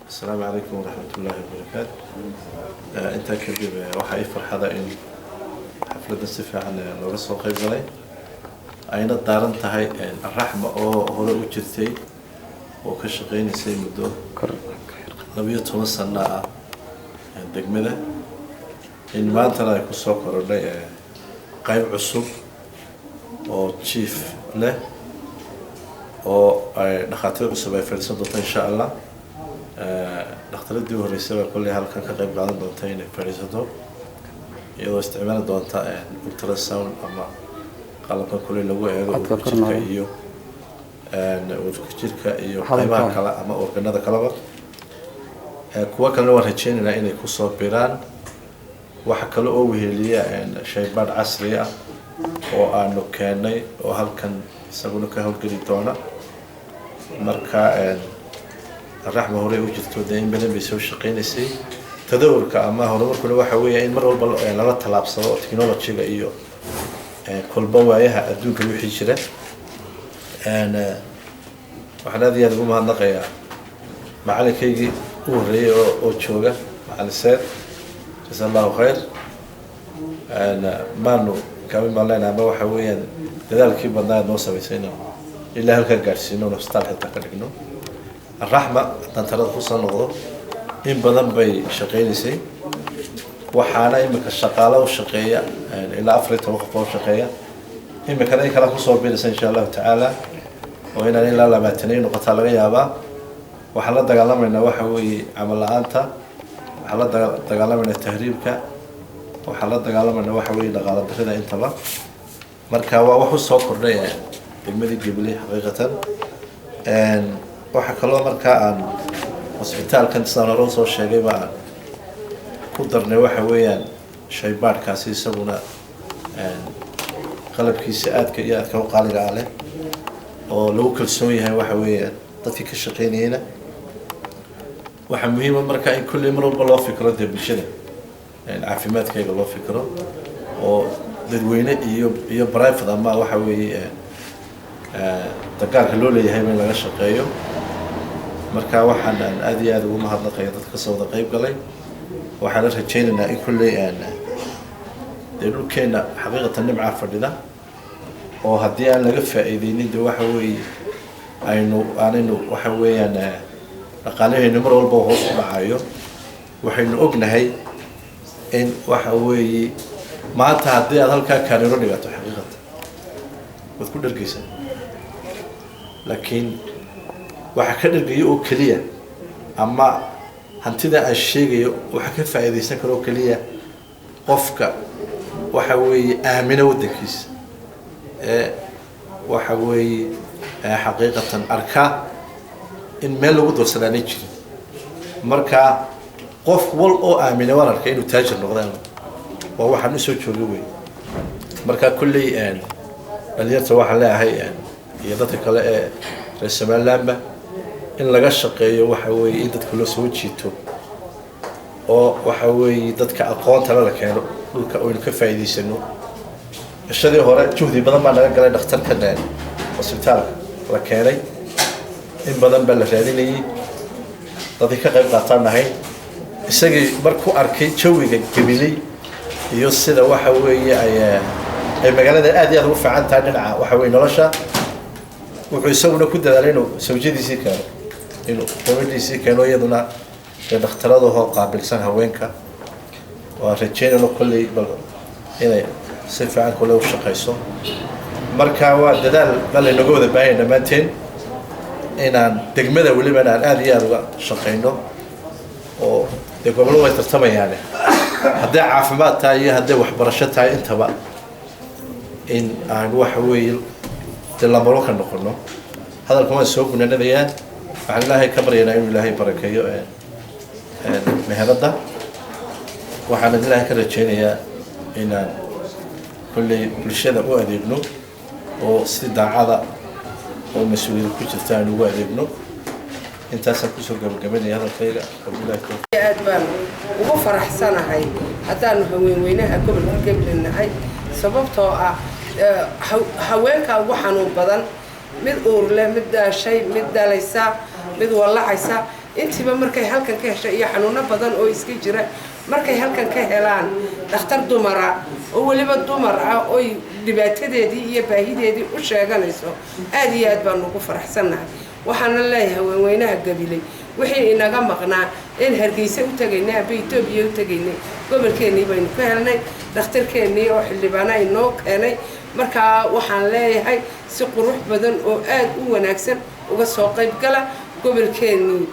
السلام عليكم ورحمة الله وبركاته. أنت كذب وحي فرحة إن حفلة السفة عن الرسول قيب لي أين الدارن تهاي الرحمة أو هو وجدتي وكشقين يسيم الدو نبي توصلنا دقمة إن ما ترى يكسوكر لي قيب عصب أو تشيف له أو نخاطر عصب فرنسا إن شاء الله. dhakhtaradii horeysay waa kulli halkan ka qayb qaadan doonta inay fariisato iyadoo isticmaali doonta ultrasound ama qalabka kulli lagu eego jirka iyo jirka iyo qaybaha kale ama organada kaleba kuwa kale waa rajeynaynaa inay ku soo biraan waxa kale oo weheliya shaybaadh casri ah oo aanu keenay oo halkan isaguna ka howlgeli doona marka الرحمة هو وجدته دائما بدنا بيسوي شقين يسي تدور كأما هو كل واحد ويا إن مرة والله يعني لا تلعب صلاة تكنولوجيا إياه كل بوايها أدون كل واحد يشره أنا وحنا ذي هذا ما هنقيا مع على كيجي وري أو تشوجا مع السير جزاه الله خير أنا ما إنه كمان ما لنا ما واحد ويا لذلك بدنا نوصل بسينا إلا هلك قارسينه نستطيع تكررنا الرحمة تنتظر خصوصا نقطة إن بدن بي شقينيسي وحانا إما كالشقالة والشقية يعني إلى أفريقيا وقفة والشقية إما كذلك لا خصوصا بيرس إن شاء الله تعالى وهنا إلا لما تنين وقتال غيابا وحالا دقالا من وحوي عمل لآنتا وحالا دقالا من التهريبك وحالا دقالا من وحوي دقالا دخيدا انتبا مركا وحو الصوكر ريا دقمدي قبلي حقيقة waxa kaloo markaa aan hospitaalkan sanaro soo sheegay baa ku darnay waxa weeyaan shaybaadhkaasi isaguna qalabkiisa aadka iyo aadka u qaaliga ah leh oo lagu kalsoon yahay waxa weeyaan dadkii ka shaqeynayna waxa muhiim ah markaa in kulli mar walba loo fikro bulshada caafimaadkayga loo fikro oo dadweyne iyo private ama waxa weeyaan dagaalka loo leeyahay in laga shaqeeyo marka waxaan aad iyo aad ugu mahadnaqayaa dadka soo wada qayb galay waxaan rajaynaynaa in kulli dhulkeena xaqiiqatan nimca fadhida oo haddii aan laga faa'iideynin waxa weeye aanaynu waxa weeyaan dhaqaalaheena mar walba hoos u dhacayo waxaynu ognahay in waxa weeye maanta haddii aad halkaa kaaniro dhigato xaqiiqatan waad ku dhargeysaa لكن وحكى لي أو كلية أما هنتدا الشيء وحكى فائدة سكر أو كلية قفك وحوي آمنة ودكيس وحوي حقيقة أركا إن مال ودور سلانيج مركا قف وال أو آمنة ورا كأنه تاجر نقدام وهو حنسوي شلوي مركا كل اللي يتوح عليها هي iyo dadka kale ee Soomaaliland in laga shaqeeyo waxa weeye in dadka loo soo jiito oo waxa weeye dadka aqoonta la keeno dhulka oo ka faa'iideysano shaqadii hore juhdi badan baa laga galay dhakhtarka hospitaalka la keenay in badan baa la raadinayay dadka ka qayb qaatanahay isagii markuu arkay jawiga gabilay iyo sida waxa weeye ay magaalada aad iyo aad u fiican tahay dhinaca waxa weeye nolosha wuxuu isaguna ku dadaalay inuu sawjadiisii keeno inuu gabadhiisii keeno iyaduna dhakhtaradaha qaabilsan haweenka waa rajeynayno kulli bal inay si fiican kula u shaqeyso marka waa dadaal bal inaga wada baahan dhamaanteen inaan degmada waliba aan aad iyo aad uga shaqeyno oo gobolada way tartamayaan haddii caafimaad tahay iyo haddii waxbarasho tahay intaba in aan waxa weeye la maro ka noqono hadalka ma soo gunanadayaan waxaan ilaahay ka baryaynaa inuu ilaahay barakeeyo meherada waxaan ilaahay ka rajaynayaa inaan kulli bulshada u adeegno oo si daacada oo mas'uuliyad ku jirta aan ugu adeegno intaas ku soo gabagabeynaya hadalkayga aad baan ugu faraxsanahay haddaan haweenweynaha gobolka Gablinahay sababtoo ah haweenka ugu xanuun badan mid uur leh mid daashay mid dalaysa mid walacaysa intiiba markay halkan ka hesho iyo xanuuno badan oo iska jira markay halkan ka helaan dhakhtar dumara oo waliba dumar ah oo dhibaatadeedii iyo baahideedii u sheeganayso aad iyo aad baan ugu faraxsanahay waxaana leeyahay haweenweynaha Gabiley wixii inaga maqnaa in Hargeysa u tagaynay aba Itoobiya u tagaynay gobolkeennii baynu ka helnay dhakhtarkeennii oo xildhibaan ay noo keenay marka waxaan leeyahay si qurux badan oo aad u wanaagsan uga soo qayb gala gobolkeennii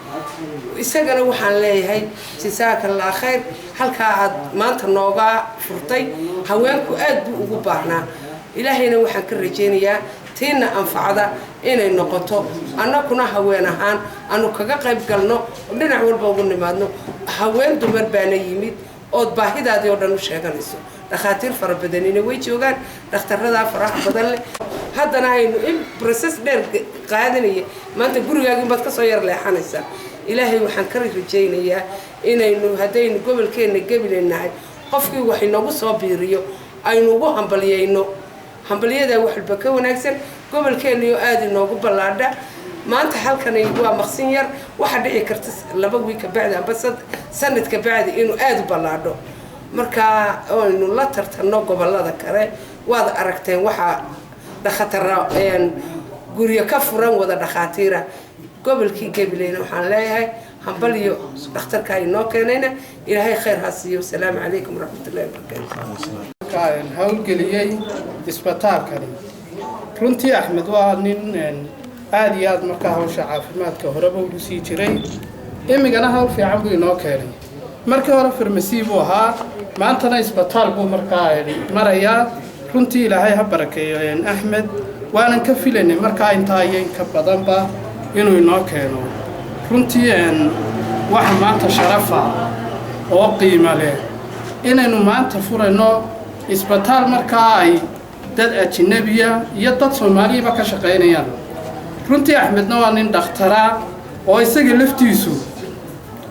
isagana waxaan leeyahay jazaakallahu khayr halka aad maanta nooga furtay haweenku aad buu ugu baahnaa ilaahayna waxaan ka rajeynayaa tiina anfacada inay noqoto annaguna haween ahaan anu kaga qayb galno dhinac walba ugu nimaadno haween dumar baana yimid oo baahidaadii oo dhan u sheeganayso dhakhaatiir fara badanina way joogaan dhakhtarrada faraha badan leh haddana aynu in process dheer qaadanaya maanta gurigaaga baad ka soo yar leexanaysaa ilaahay waxaan ka rajeynayaa inaynu haddaynu gobolkeena Gabiley nahay qofkii wax inagu soo biiriyo aynu ugu hambaliyayno hambaliyada wax walba ka wanaagsan gobolkeena iyo aad inoogu ballaadha maanta halkan waa maqsin yar waxa dhici karta 2 wiik bacda amba sanad ka bacda inuu aad u ballaadho marka aynu la tartano gobolada kale waad aragteen waxa dhakhtarra guriga ka furan wada dhakhaatiira gobolkii Gabileyna waxaan leeyahay hambaliyo dhakhtarka ay noo keenayna ilaahay khayr ha siiyo salaamu calaykum waraxmatullaahi wabarakaatuh كان هول قليي إسبتار كريم runtii Axmed waa nin aad iyo aad markaa hawsha caafimaadka horeba u sii jiray imigana hawl fiican buu inoo keenay markii hore farmasi buu ahaa maantana isbitaal buu markaa marayaa runtii ilaahay ha barakeeyo Axmed waanan ka filanay markaa intaa iyo in ka badanba inuu inoo keeno runtii waxa maanta sharafa oo qiimo leh inaynu maanta furayno isbitaal markaa ay dad ajnabiya iyo dad Soomaaliya ka shaqeynayaan runtii Axmedna waa nin dhakhtara oo isaga laftiisu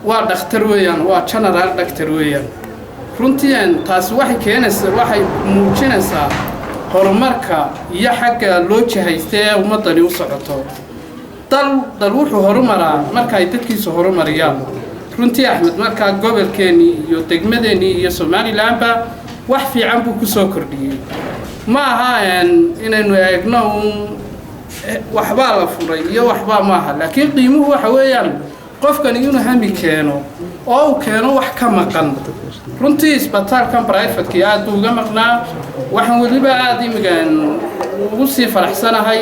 waa dhakhtar weeyaan waa general doctor weeyaan runtii taas waxay keenaysaa waxay muujinaysaa horumarka iyo xagga loo jihaystay ummadani u socoto dal wuxuu horumaraa marka ay dadkiisu horumariyaan runtii Axmed markaa gobolkeeni iyo degmadeeni iyo Somalilandba wax fiican buu ku soo kordhiyay ma aha inaynu eegno waxba la furay iyo waxba ma aha laakiin qiimuhu waxa weeyaan qofkan inuu hami keeno oo uu keeno wax ka maqan runtii isbitaalkan private aad uga maqnaa waxaan waliba aad imigan ugu sii faraxsanahay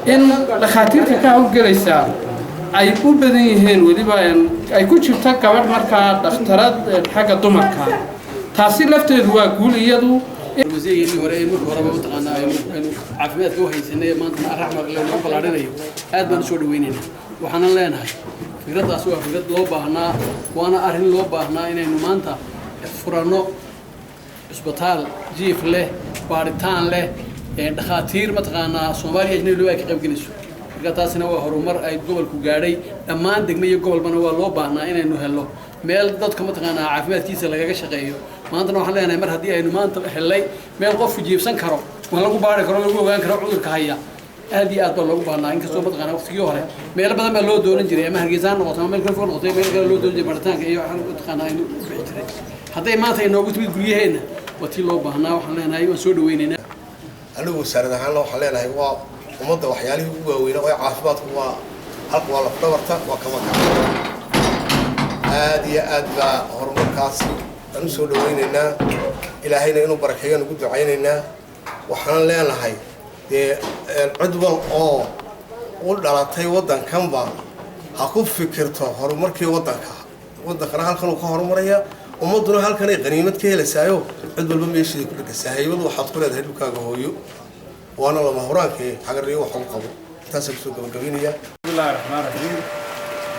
in dhakhaatiirta ka hawlgalaysa ay u badan yihiin waliba ay ku jirto gabadh markaa dhakhtarad xagga dumarka taasi lafteedu waa guul iyadu وزيري هوري مرك هورا بمتقنا عافمات كو هيسنيه maanta arxma loo balaarinayo aad baan soo dhaweynayna waxaan leenahay fikradaas waa fikrad loo baahnaa waana arrin loo baahnaa inaynu maanta furano isbitaal jiif leh baaritaan leh dhakhaatiir mataqaana Soomaaliya inay loo ka qayb galayso marka taasina waa horumar ay gobolku gaadhay dhammaan degmada gobolbana waa loo baahnaa inaynu helo meel dadka mataqaana caafimaadkiisa lagaga shaqeeyo maanta waxaan leenahay mar haddii aynu maanta helay meel qof jiibsan karo waan lagu baari karo lagu ogaan karo cudurka haya aad iyo aad baa loogu baahnaa inkastoo mataqaana waqtigii hore meel badan baa loo doonan jiray ama Hargeysa noqoto ama meel kale noqoto meel kale loo doonan jiray baritaanka iyo waxaan mataqaana aynu bixi jiray hadday maanta ay noogu timid guryaheena waa tii loo baahnaa waxaan leenahay waan soo dhaweynaynaa anigu wasaarad ahaan waxaan leenahay waa ummadda waxyaalihii ugu waaweyn oo caafimaadku waa halka waa la dhabarta waa kama aad iyo aad baa horumarkaasi aan soo dhaweynaynaa ilaahayna inuu barakeeyo ugu ducaynaynaa waxaan leenahay cudwan oo u dhalatay wadankanba ha ku fikirto horumarkii wadankana halkan uu ka horumaraya ummaduna halkan ay qaniimad ka helaysayo cid walba meeshii ku dhigaysaa haybadu waxaad ku leedahay dhulkaaga hooyo waana lama horaankii xagariyo wax uu qabo taas ku soo gabagabeynaya bismillahir rahmaanir rahiim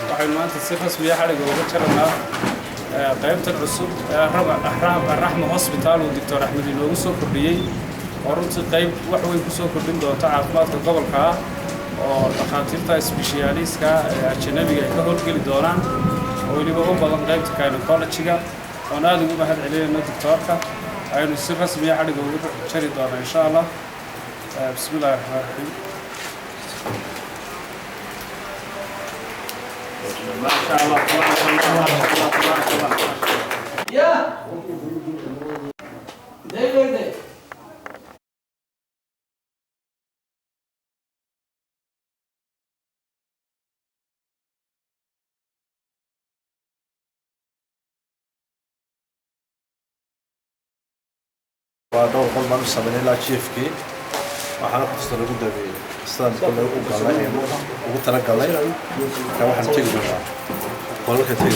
waxaan maanta si rasmi ah xariga uga jarnaa qaybtan cusub الرحمة hospital oo Dr. Axmed inoogu soo kordhiyay oo runtii qayb wax weyn ku soo kordhin doonta caafimaadka gobolka oo dhakhaatiirta specialiska ajnabiga ay ka howlgeli doonaan oo waliba u badan qaybta gynecology-ga oo aad ugu mahad celinayno doctorka aynu si rasmi ah xariga uga jari doonaa insha Allah bismillahir rahmaanir rahiim ما شاء الله تبارك الله تبارك الله. يا ده ودور قل ما نسمين إلا شيفكي وحنا كنت استرجو دبي استان كل يوم قال لي وقلت لك قال لي كم واحد تيجي ولا كتير